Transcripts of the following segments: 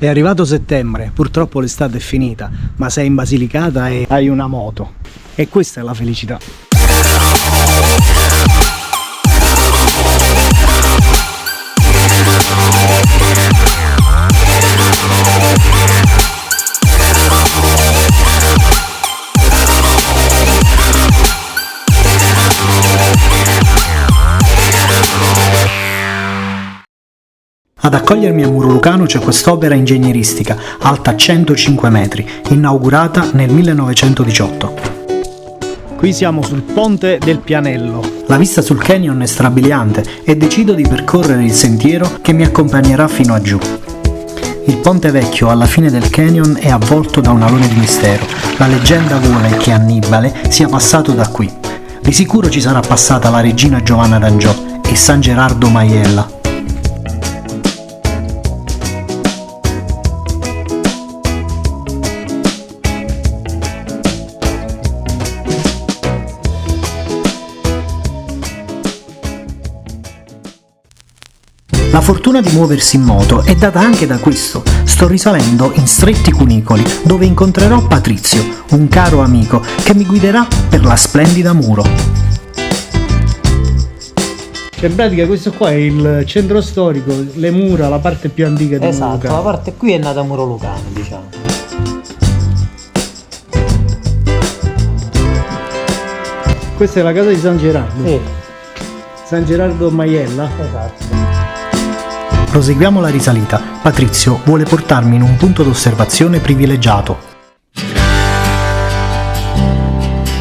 È arrivato settembre, purtroppo l'estate è finita, ma sei in Basilicata e hai una moto. E questa è la felicità. Ad accogliermi a Muro Lucano c'è quest'opera ingegneristica, alta 105 metri, inaugurata nel 1918. Qui siamo sul ponte del Pianello. La vista sul canyon è strabiliante e decido di percorrere il sentiero che mi accompagnerà fino a giù. Il ponte vecchio alla fine del canyon è avvolto da un alone di mistero. La leggenda vuole che Annibale sia passato da qui. Di sicuro ci sarà passata la regina Giovanna d'Angiò e San Gerardo Maiella. La fortuna di muoversi in moto è data anche da questo. Sto risalendo in stretti cunicoli dove incontrerò Patrizio, un caro amico che mi guiderà per la splendida Muro. In pratica questo qua è il centro storico, le mura, la parte più antica di Muro Lucano. Esatto, la parte qui è nata Muro Lucano, diciamo. Questa è la casa di San Gerardo. Sì. San Gerardo Maiella. Esatto. Proseguiamo la risalita. Patrizio vuole portarmi in un punto d'osservazione privilegiato.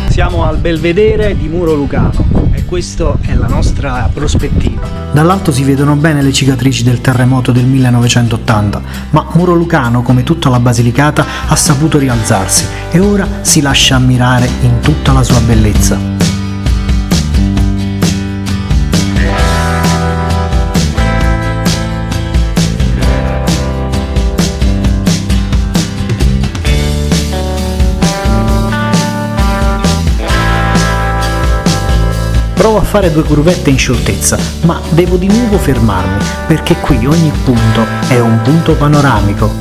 Siamo al belvedere di Muro Lucano e questa è la nostra prospettiva. Dall'alto si vedono bene le cicatrici del terremoto del 1980, ma Muro Lucano, come tutta la Basilicata, ha saputo rialzarsi e ora si lascia ammirare in tutta la sua bellezza. Provo a fare 2 curvette in scioltezza, ma devo di nuovo fermarmi, perché qui ogni punto è un punto panoramico.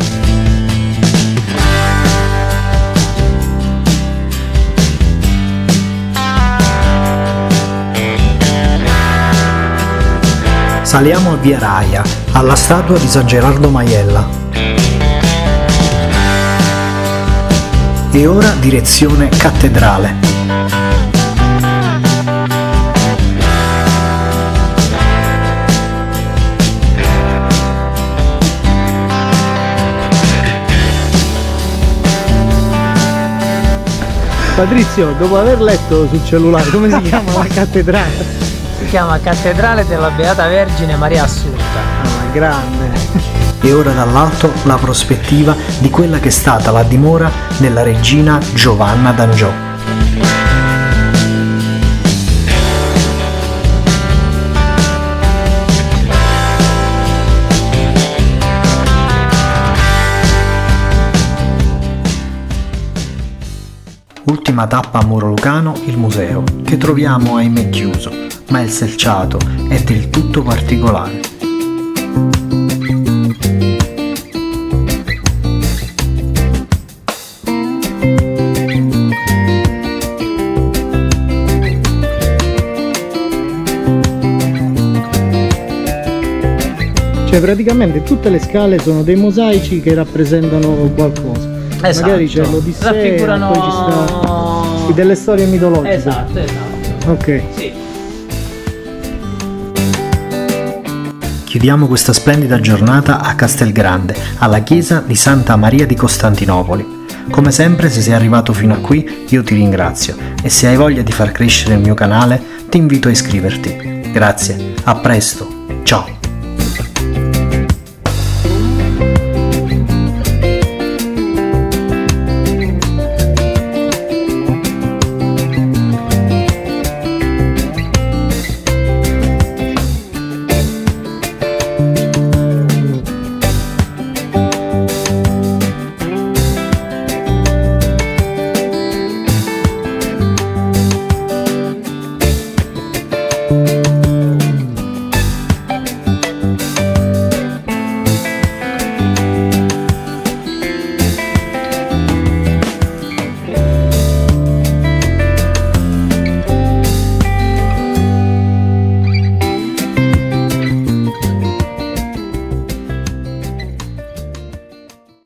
Saliamo a Via Raia, alla statua di San Gerardo Maiella. E ora direzione Cattedrale. Patrizio, dopo aver letto sul cellulare, come si chiama la cattedrale? Si chiama Cattedrale della Beata Vergine Maria Assunta. Ah, grande! E ora dall'alto la prospettiva di quella che è stata la dimora della regina Giovanna d'Angiò. Ultima tappa a Muro Lucano, il museo, che troviamo ahimè chiuso, ma il selciato è del tutto particolare. Cioè praticamente tutte le scale sono dei mosaici che rappresentano qualcosa. Esatto. Magari c'è l'Odissea, raffigurano... poi ci sta delle storie mitologiche. Esatto. Ok. Sì. Chiudiamo questa splendida giornata a Castelgrande, alla chiesa di Santa Maria di Costantinopoli. Come sempre, se sei arrivato fino a qui, io ti ringrazio e se hai voglia di far crescere il mio canale, ti invito a iscriverti. Grazie, a presto, ciao!